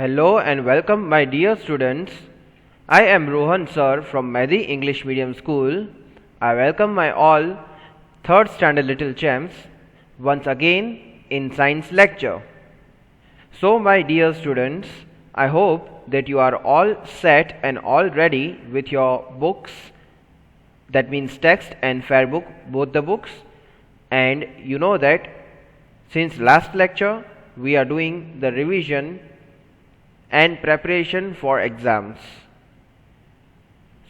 Hello and welcome my dear students. I am Rohan sir from Mehdi English Medium School. I welcome my all 3rd standard little champs once again in science lecture. So my dear students, I hope that you are all set and all ready with your books, that means text and fair book, both the books, and you know that since last lecture we are doing the revision and preparation for exams.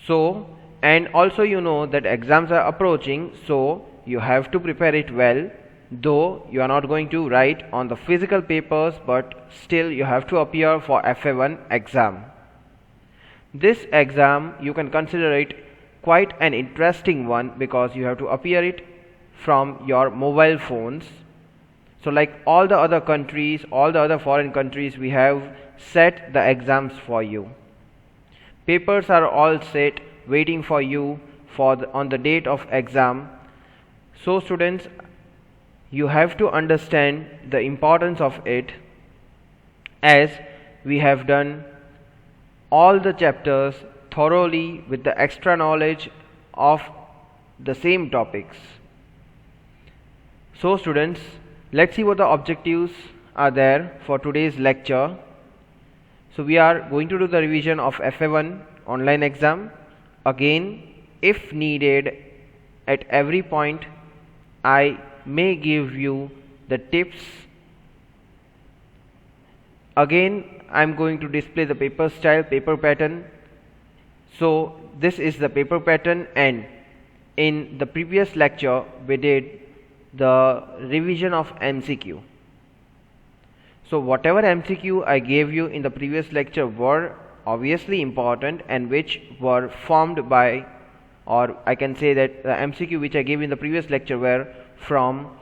So, and also you know that exams are approaching, so you have to prepare it well, though you are not going to write on the physical papers, but still you have to appear for FA1 exam. This exam you can consider it quite an interesting one because you have to appear it from your mobile phones. So like all the other countries, all the other foreign countries, we have set the exams for you. Papers are all set waiting for you on the date of exam. So students, you have to understand the importance of it, as we have done all the chapters thoroughly with the extra knowledge of the same topics. So students, let's see what the objectives are there for today's lecture. So we are going to do the revision of FA1 online exam. Again, if needed, at every point I may give you the tips. Again, I am going to display the paper style, paper pattern. So this is the paper pattern, and in the previous lecture we did the revision of MCQ. So whatever MCQ I gave you in the previous lecture were obviously important and which were formed by, or I can say that the MCQ which I gave in the previous lecture were from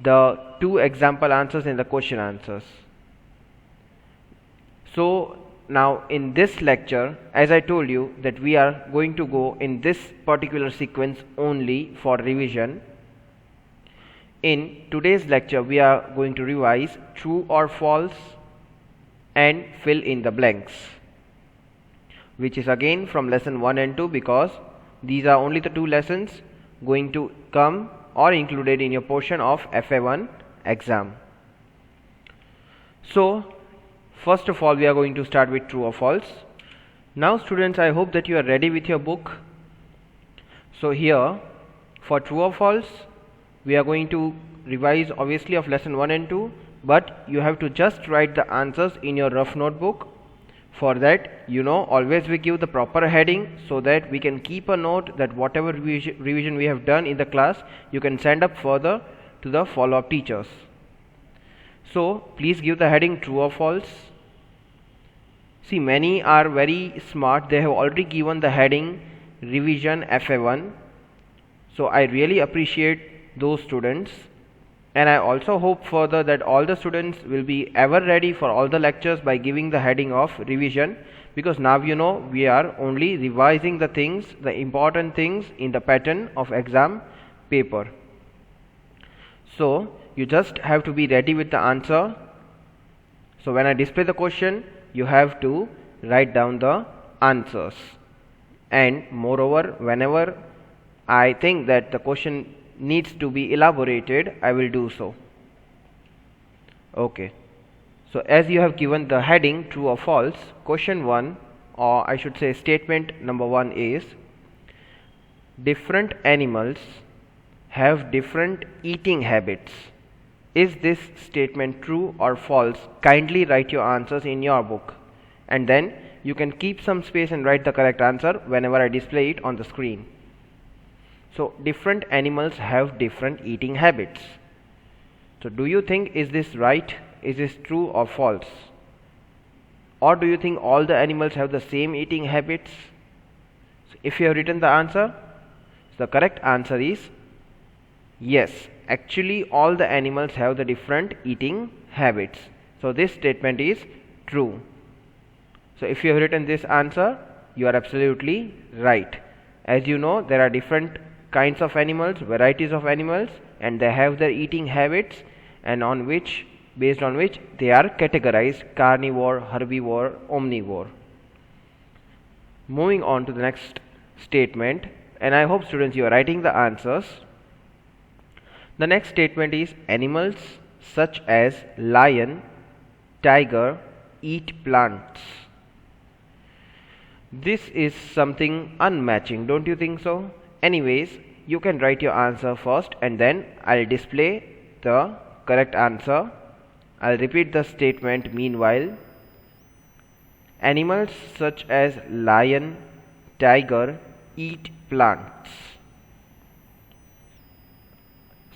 the 2 example answers and the question answers. So now in this lecture, as I told you that we are going to go in this particular sequence only for revision. In today's lecture we are going to revise true or false and fill in the blanks, which is again from lesson 1 and 2, because these are only the 2 lessons going to come or included in your portion of FA1 exam. So first of all we are going to start with true or false. Now students, I hope that you are ready with your book. So here for true or false we are going to revise obviously of lesson 1 and 2, but you have to just write the answers in your rough notebook. For that, you know, always we give the proper heading so that we can keep a note that whatever revision we have done in the class, you can send up further to the follow-up teachers. So please give the heading true or false. See, many are very smart, they have already given the heading revision FA1. So I really appreciate those students, and I also hope further that all the students will be ever ready for all the lectures by giving the heading of revision, because now you know we are only revising the things, the important things in the pattern of exam paper. So you just have to be ready with the answer. So when I display the question, you have to write down the answers, and moreover whenever I think that the question needs to be elaborated, I will do so. Okay, so as you have given the heading true or false, question 1, or I should say statement number 1 is, different animals have different eating habits. Is this statement true or false? Kindly write your answers in your book, and then you can keep some space and write the correct answer whenever I display it on the screen. So different animals have different eating habits. So do you think, is this right? Is this true or false? Or do you think all the animals have the same eating habits? So if you have written the answer, the correct answer is yes. Actually all the animals have the different eating habits. So this statement is true. So if you have written this answer, you are absolutely right. As you know, there are different kinds of animals, varieties of animals, and they have their eating habits, and on which based on which they are categorized: carnivore, herbivore, omnivore. Moving on to the next statement, and I hope students you are writing the answers. The next statement is animals such as lion, tiger eat plants. This is something unmatching, don't you think so? Anyways, you can write your answer first and then I'll display the correct answer. I'll repeat the statement meanwhile. Animals such as lion, tiger eat plants.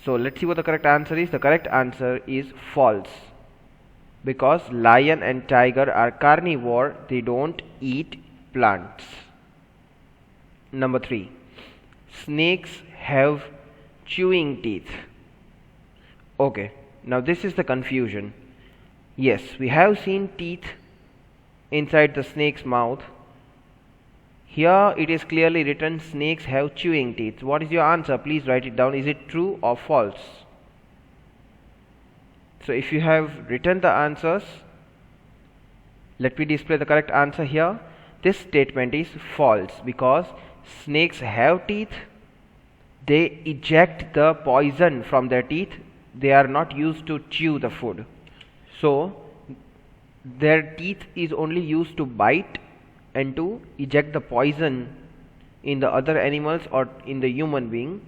So let's see what the correct answer is. The correct answer is false, because lion and tiger are carnivore, they don't eat plants. Number 3. Snakes have chewing teeth. Okay, now this is the confusion. Yes, we have seen teeth inside the snake's mouth. Here it is clearly written snakes have chewing teeth. What is your answer? Please write it down. Is it true or false? So if you have written the answers, let me display the correct answer here. This statement is false, because snakes have teeth. They eject the poison from their teeth. They are not used to chew the food. So their teeth is only used to bite and to eject the poison in the other animals or in the human being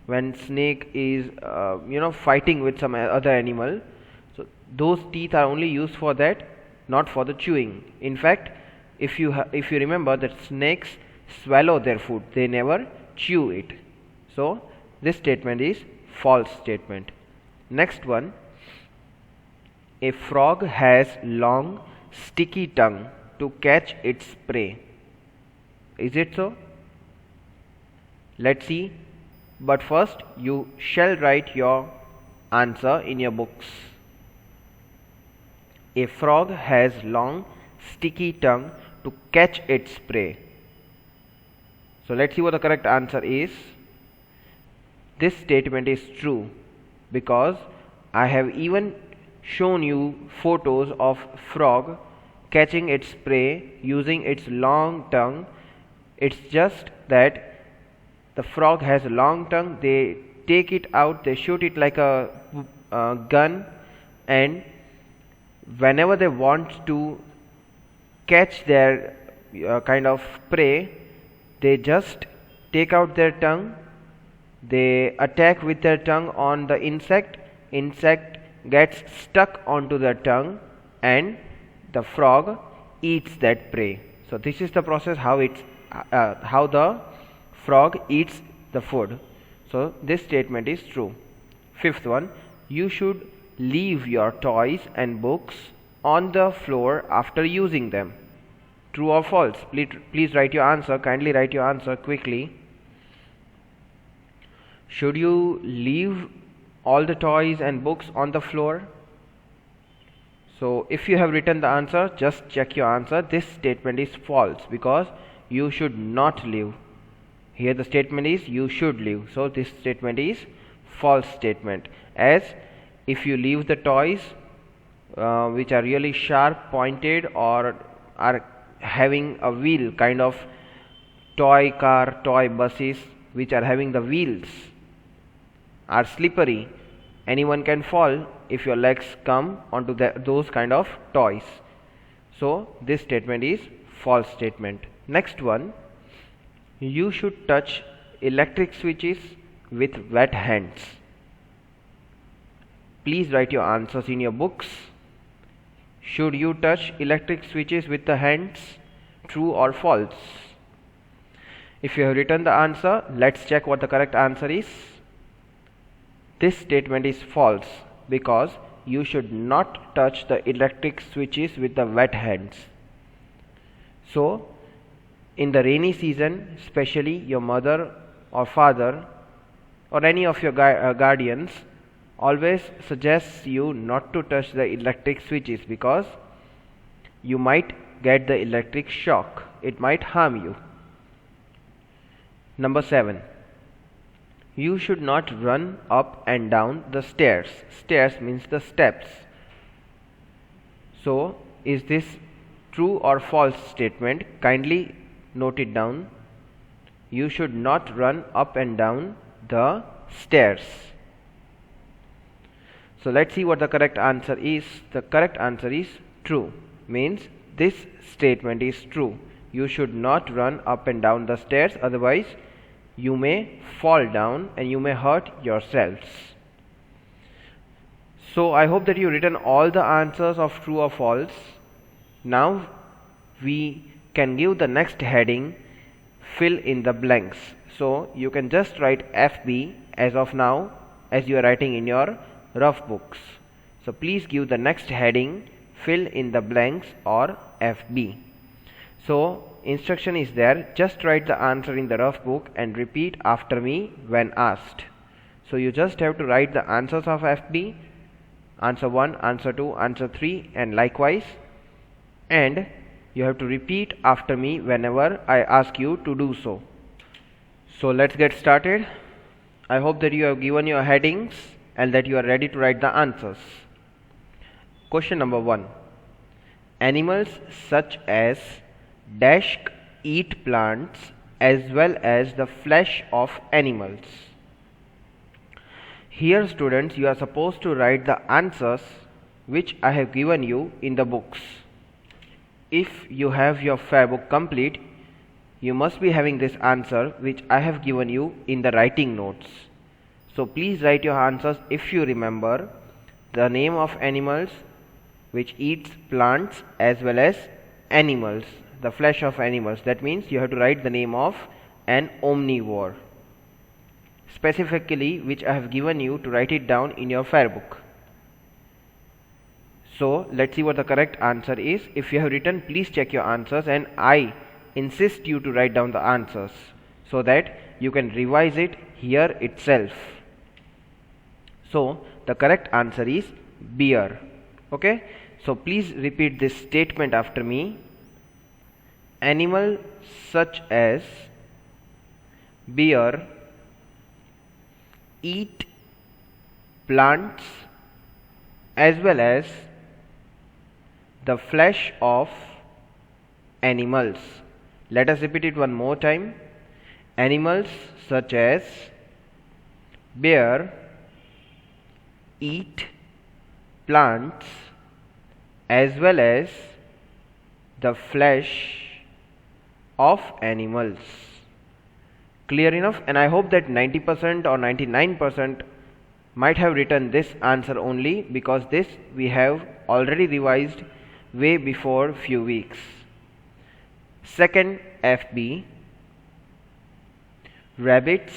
when snake is fighting with some other animal. So those teeth are only used for that, not for the chewing. In fact, if you remember that snakes swallow their food, they never chew it. So this statement is false statement. Next one. A frog has long sticky tongue to catch its prey. Is it so? Let's see. But first you shall write your answer in your books. A frog has long sticky tongue to catch its prey. So let's see what the correct answer is. This statement is true, because I have even shown you photos of frog catching its prey using its long tongue. It's just that the frog has a long tongue. They take it out, they shoot it like a gun, and whenever they want to catch their kind of prey, they just take out their tongue, they attack with their tongue on the insect gets stuck onto the tongue, and the frog eats that prey. So this is the process how the frog eats the food. So this statement is true. Fifth one. You should leave your toys and books on the floor after using them. True or false? Please write your answer. Kindly write your answer quickly. Should you leave all the toys and books on the floor? So if you have written the answer, just check your answer. This statement is false, because you should not leave. Here the statement is you should leave. So this statement is false statement, as if you leave the toys which are really sharp pointed or are having a wheel, kind of toy car, toy buses which are having the wheels, are slippery, anyone can fall if your legs come onto those kind of toys. So this statement is false statement. Next one. You should touch electric switches with wet hands. Please write your answers in your books. Should you touch electric switches with the hands? True or false? If you have written the answer, let's check what the correct answer is. This statement is false, because you should not touch the electric switches with the wet hands. So in the rainy season, especially your mother or father or any of your guardians always suggests you not to touch the electric switches, because you might get the electric shock. It might harm you. Number 7. You should not run up and down the stairs. Stairs means the steps. So is this true or false statement? Kindly note it down. You should not run up and down the stairs. So let's see what the correct answer is. The correct answer is true. Means this statement is true. You should not run up and down the stairs, otherwise you may fall down and you may hurt yourselves. So I hope that you written all the answers of true or false. Now we can give the next heading, fill in the blanks. So you can just write FB as of now, as you are writing in your rough books. So please give the next heading, fill in the blanks, or FB. So instruction is there, just write the answer in the rough book and repeat after me when asked. So you just have to write the answers of FB, answer 1, answer 2, answer 3, and likewise, and you have to repeat after me whenever I ask you to do so. So let's get started. I hope that you have given your headings and that you are ready to write the answers. Question number 1. Animals such as dash eat plants as well as the flesh of animals. Here students, you are supposed to write the answers which I have given you in the books. If you have your fair book complete, you must be having this answer which I have given you in the writing notes. So please write your answers if you remember the name of animals which eats plants as well as animals, the flesh of animals. That means you have to write the name of an omnivore, specifically which I have given you to write it down in your fair book. So let's see what the correct answer is. If you have written, please check your answers, and I insist you to write down the answers so that you can revise it here itself. So the correct answer is bear. Okay, so please repeat this statement after me. Animal such as bear eat plants as well as the flesh of animals. Let us repeat it one more time. Animals such as bear eat plants as well as the flesh of animals. Clear enough? And I hope that 90% or 99% might have written this answer only, because this we have already revised way before few weeks. Second FB. Rabbits,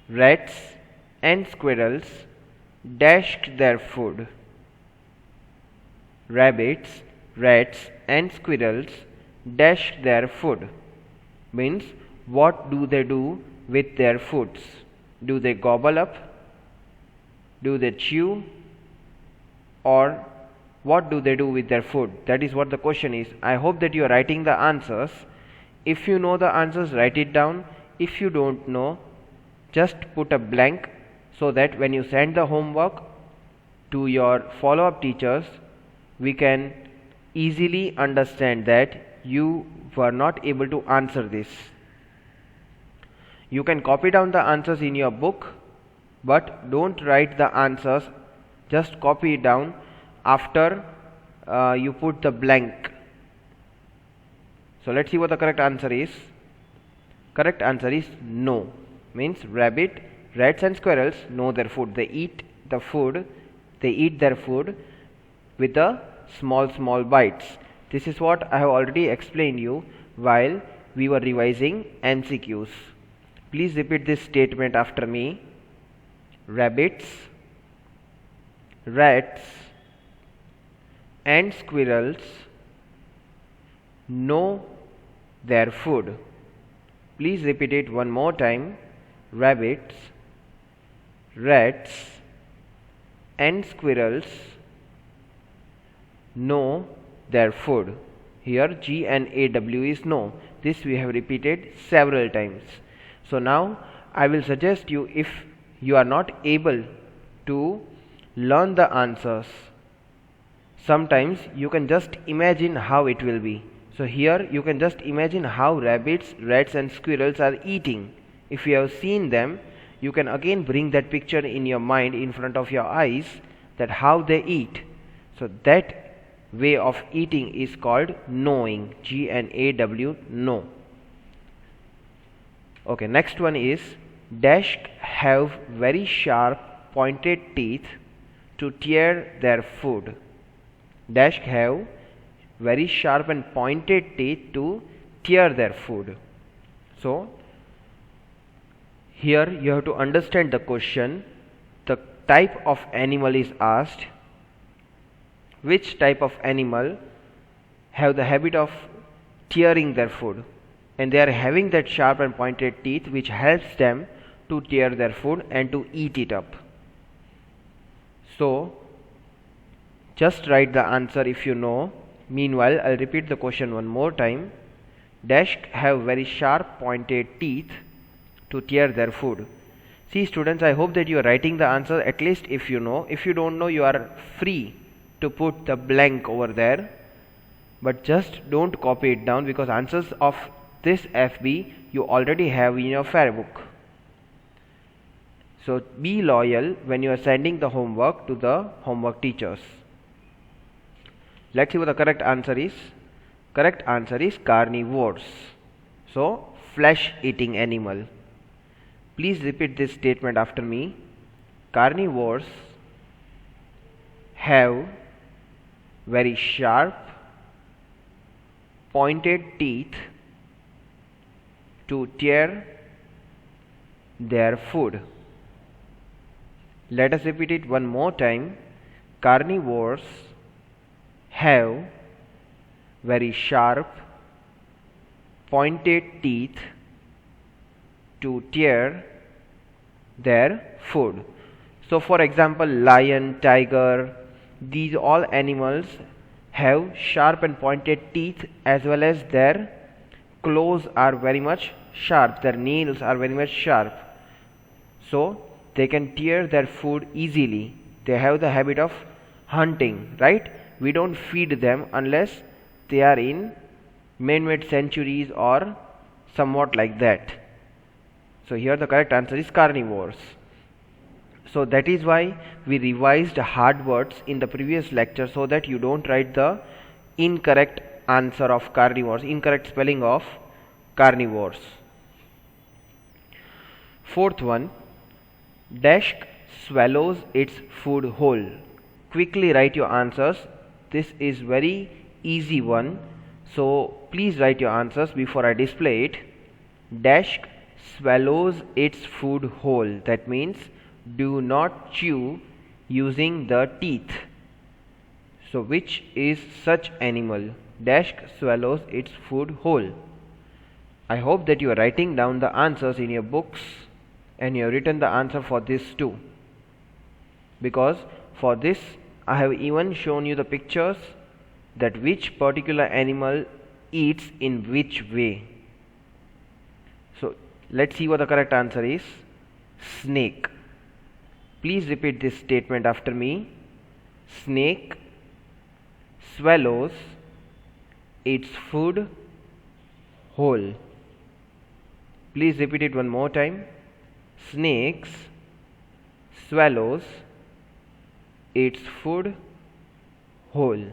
rats and squirrels dashed their food. Rabbits, rats and squirrels dashed their food. Means what do they do with their foods? Do they gobble up? Do they chew? Or what do they do with their food? That is what the question is. I hope that you are writing the answers. If you know the answers, write it down. If you don't know, just put a blank, so that when you send the homework to your follow-up teachers, we can easily understand that you were not able to answer this. You can copy down the answers in your book, but don't write the answers, just copy it down after you put the blank. So let's see what the correct answer is. Correct answer is no. Means rabbit, rats and squirrels know their food. They eat the food, they eat their food with the small bites. This is what I have already explained you while we were revising MCQs. Please repeat this statement after me. Rabbits, rats and squirrels know their food. Please repeat it one more time. Rabbits, rats and squirrels know their food. Here G and AW is know. This we have repeated several times. So now I will suggest you, if you are not able to learn the answers sometimes you can just imagine how it will be. So here you can just imagine how rabbits, rats and squirrels are eating. If you have seen them, you can again bring that picture in your mind, in front of your eyes, that how they eat. So that way of eating is called gnawing. G-N-A-W, gnaw. Okay, next one is dash have very sharp pointed teeth to tear their food. Dash have very sharp and pointed teeth to tear their food. So here you have to understand the question. The type of animal is asked. Which type of animal have the habit of tearing their food, and they are having that sharp and pointed teeth which helps them to tear their food and to eat it up. So just write the answer if you know. Meanwhile, I'll repeat the question one more time. Dash have very sharp pointed teeth to tear their food. See students, I hope that you are writing the answer at least if you know. If you don't know, you are free to put the blank over there, but just don't copy it down, because answers of this FB you already have in your fair book. So be loyal when you are sending the homework to the homework teachers. Let's see what the correct answer is. Correct answer is carnivores. So flesh eating animal. Please repeat this statement after me. Carnivores have very sharp pointed teeth to tear their food. Let us repeat it one more time. Carnivores have very sharp pointed teeth to tear their food. So for example, lion, tiger, these all animals have sharp and pointed teeth, as well as their claws are very much sharp, their nails are very much sharp, so they can tear their food easily. They have the habit of hunting, right? We don't feed them unless they are in man-made sanctuaries or somewhat like that. So here the correct answer is carnivores. So that is why we revised hard words in the previous lecture, so that you don't write the incorrect answer of carnivores, incorrect spelling of carnivores. Fourth one, dash swallows its food whole. Quickly write your answers. This is very easy one, so please write your answers before I display it. Dash swallows its food whole. That means do not chew using the teeth. So which is such animal? Dash swallows its food whole. I hope that you are writing down the answers in your books and you have written the answer for this too, because for this I have even shown you the pictures that which particular animal eats in which way. So let's see what the correct answer is. Snake. Please repeat this statement after me. Snake swallows its food whole. Please repeat it one more time. Snakes swallows its food whole.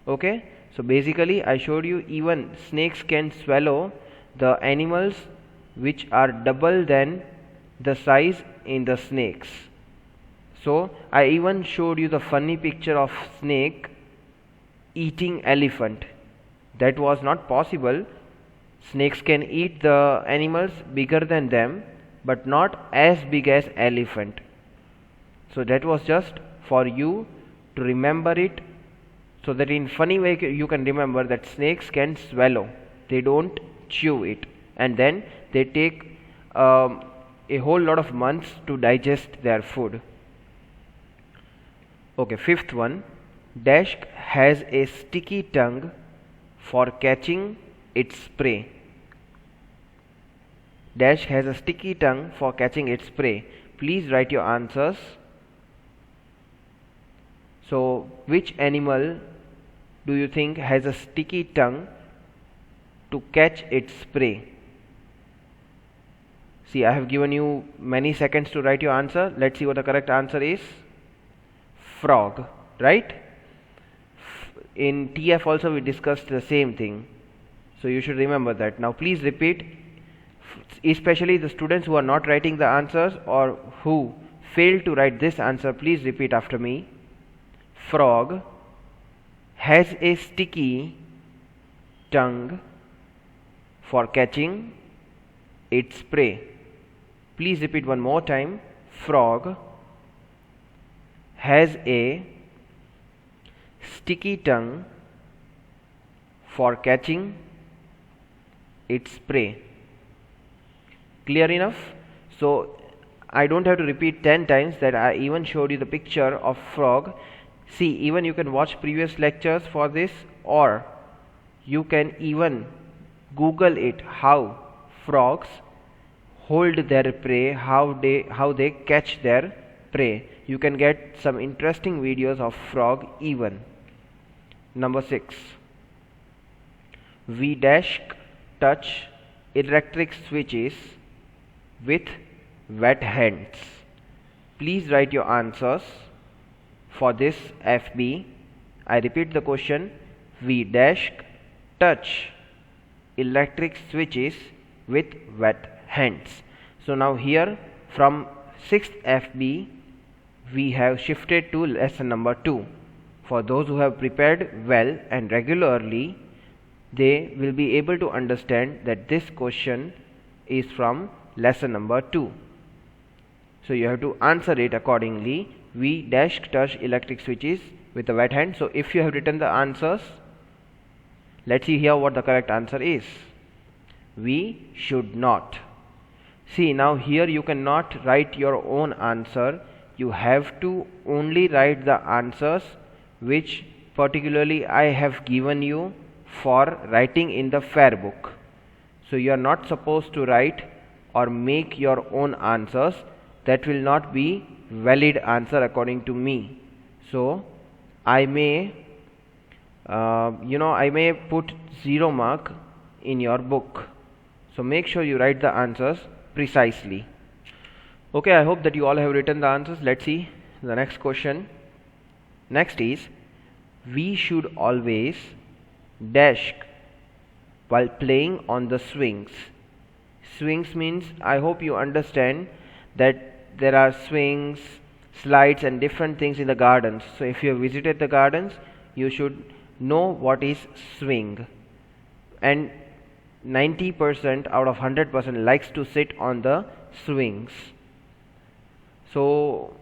Okay, so basically I showed you even snakes can swallow the animals which are double than the size in the snakes. So I even showed you the funny picture of snake eating elephant. That was not possible. Snakes can eat the animals bigger than them, but not as big as elephant. So that was just for you to remember it, so that in funny way you can remember that snakes can swallow. They don't chew it, and then they take a whole lot of months to digest their food. Okay, fifth one. Dash has a sticky tongue for catching its prey. Dash has a sticky tongue for catching its prey. Please write your answers. So which animal do you think has a sticky tongue to catch its prey? See, I have given you many seconds to write your answer. Let's see what the correct answer is. Frog, right? In TF also we discussed the same thing. So you should remember that. Now please repeat, especially the students who are not writing the answers or who failed to write this answer, please repeat after me. Frog has a sticky tongue for catching its prey. Please repeat one more time. Frog has a sticky tongue for catching its prey. Clear enough? So I don't have to repeat 10 times that I even showed you the picture of frog. See, even you can watch previous lectures for this, or you can even Google it, how frogs hold their prey, how they catch their prey. You can get some interesting videos of frog even. Number 6. We touch electric switches with wet hands. Please write your answers for this FB. I repeat the question. We touch electric switches with wet hands. So now here from 6th FB we have shifted to lesson number 2. For those who have prepared well and regularly, they will be able to understand that this question is from lesson number 2. So you have to answer it accordingly. We touch electric switches with a wet hand. So if you have written the answers, let's see here what the correct answer is. We should not. See, now here you cannot write your own answer. You have to only write the answers which particularly I have given you for writing in the fair book. So you are not supposed to write or make your own answers. That will not be valid answer according to me. So I may I may put 0 mark in your book. So make sure you write the answers precisely. Okay, I hope that you all have written the answers. Let's see the next question. Next is, we should always dash while playing on the swings. Swings means, I hope you understand that there are swings, slides and different things in the gardens. So if you have visited the gardens, you should know what is swing. And 90% out of 100% likes to sit on the swings. So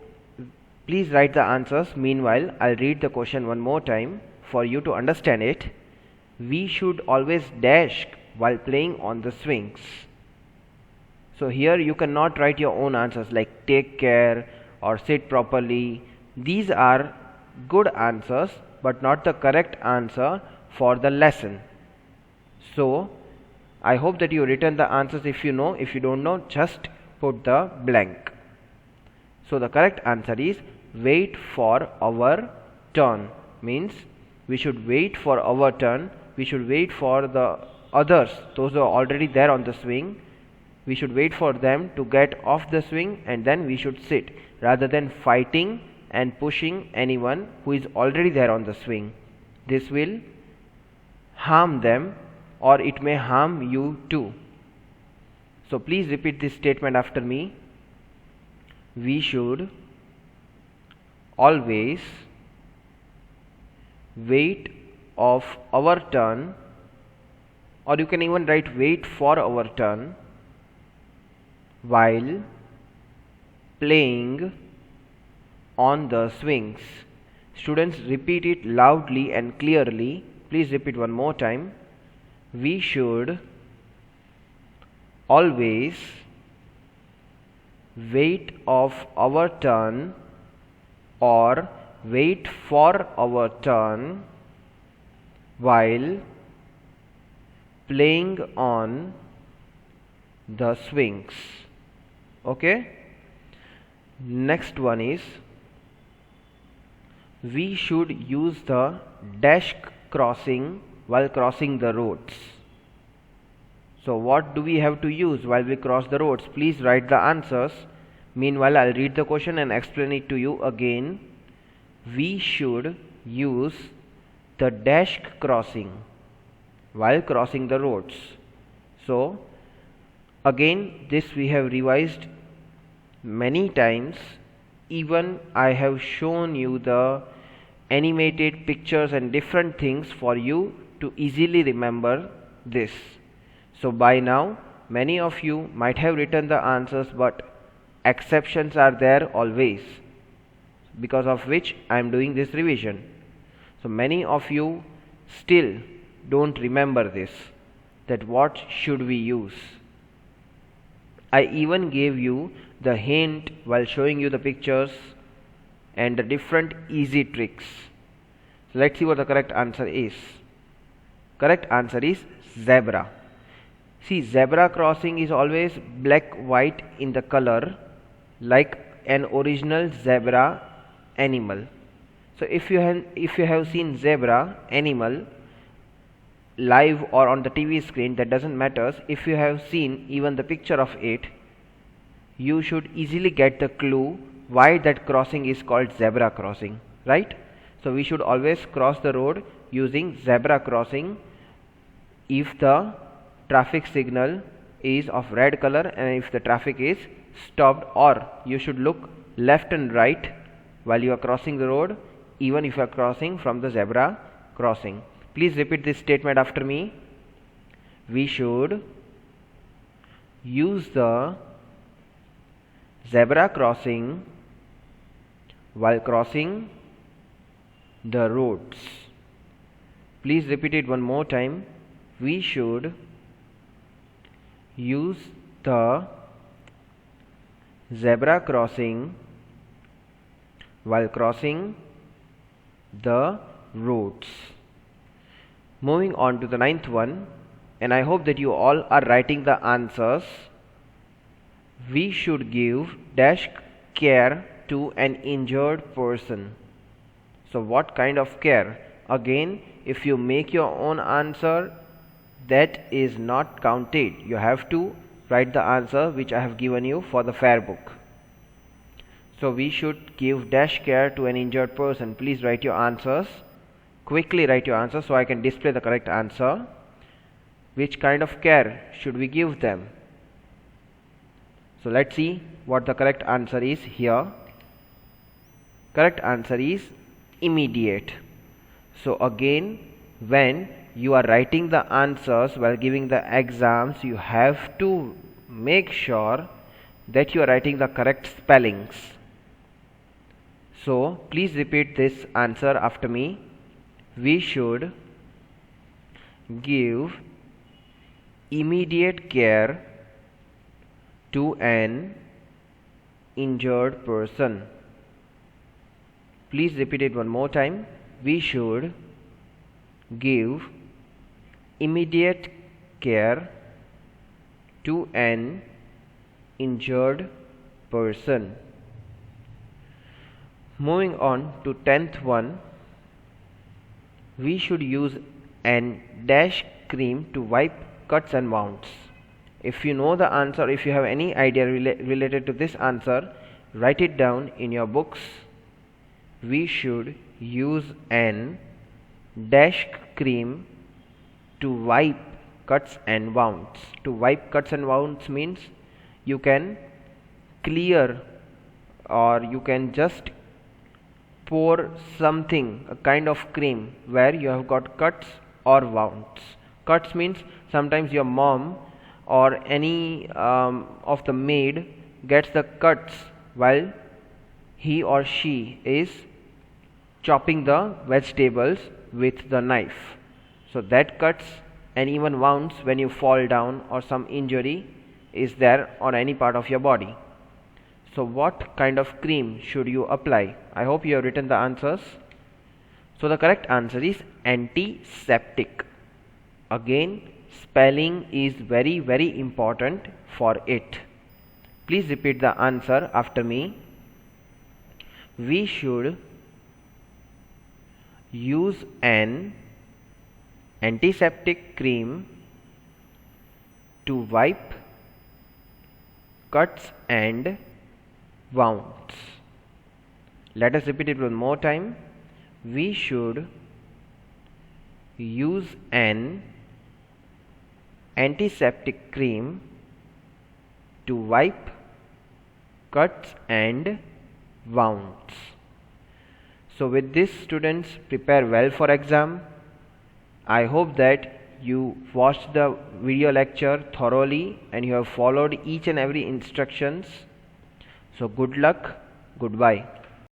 please write the answers. Meanwhile, I'll read the question one more time for you to understand it. We should always dash while playing on the swings. So here you cannot write your own answers like take care or sit properly. These are good answers but not the correct answer for the lesson. So I hope that you written the answers. If you know, if you don't know, just put the blank. So the correct answer is wait for our turn. Means we should wait for our turn. We should wait for the others, those who are already there on the swing. We should wait for them to get off the swing and then we should sit, rather than fighting and pushing anyone who is already there on the swing. This will harm them or it may harm you too. So please repeat this statement after me. We should always wait of our turn, or you can even write wait for our turn while playing on the swings. Students, repeat it loudly and clearly. Please repeat one more time. We should always wait of our turn or wait for our turn while playing on the swings. Okay. Next one is, we should use the dash crossing while crossing the roads. So what do we have to use while we cross the roads? Please write the answers. Meanwhile, I'll read the question and explain it to you again. We should use the dash crossing while crossing the roads. So again, this we have revised many times. Even I have shown you the animated pictures and different things for you to easily remember this. So by now many of you might have written the answers, but exceptions are there always, because of which I am doing this revision. So many of you still don't remember this, that what should we use. I even gave you the hint while showing you the pictures and the different easy tricks. So let's see what the correct answer is. Correct answer is zebra. See, zebra crossing is always black white in the color, like an original zebra animal. So if you have seen zebra animal live or on the TV screen, that doesn't matter. If you have seen even the picture of it, you should easily get the clue why that crossing is called zebra crossing, right? So we should always cross the road using zebra crossing if the traffic signal is of red color and if the traffic is stopped, or you should look left and right while you are crossing the road, even if you are crossing from the zebra crossing. Please repeat this statement after me. We should use the zebra crossing while crossing the roads. Please repeat it one more time. We should use the zebra crossing while crossing the roads. Moving on to the ninth one, and I hope that you all are writing the answers. We should give dash care to an injured person. So what kind of care? Again, if you make your own answer, that is not counted. You have to write the answer which I have given you for the fair book. So we should give dash care to an injured person. Please write your answers. Quickly write your answer so I can display the correct answer. Which kind of care should we give them? So let's see what the correct answer is here. Correct answer is immediate. So again, when you are writing the answers while giving the exams, you have to make sure that you are writing the correct spellings. So please repeat this answer after me. We should give immediate care to an injured person. Please repeat it one more time. We should give immediate care to an injured person. Moving on to 10th one, we should use an dash cream to wipe cuts and wounds. If you know the answer, if you have any idea related to this answer, write it down in your books. We should use an dash cream to wipe cuts and wounds. To wipe cuts and wounds means you can clear, or you can just pour something, a kind of cream where you have got cuts or wounds. Cuts means sometimes your mom or any of the maid gets the cuts while he or she is chopping the vegetables with the knife. So that cuts and even wounds when you fall down or some injury is there on any part of your body. So what kind of cream should you apply? I hope you have written the answers. So the correct answer is antiseptic. Again, spelling is very, very important for it. Please repeat the answer after me. We should use an antiseptic cream to wipe cuts and wounds. Let us repeat it one more time. We should use an antiseptic cream to wipe cuts and wounds. So with this, students, prepare well for exam. I hope that you watched the video lecture thoroughly and you have followed each and every instructions. So good luck. Goodbye.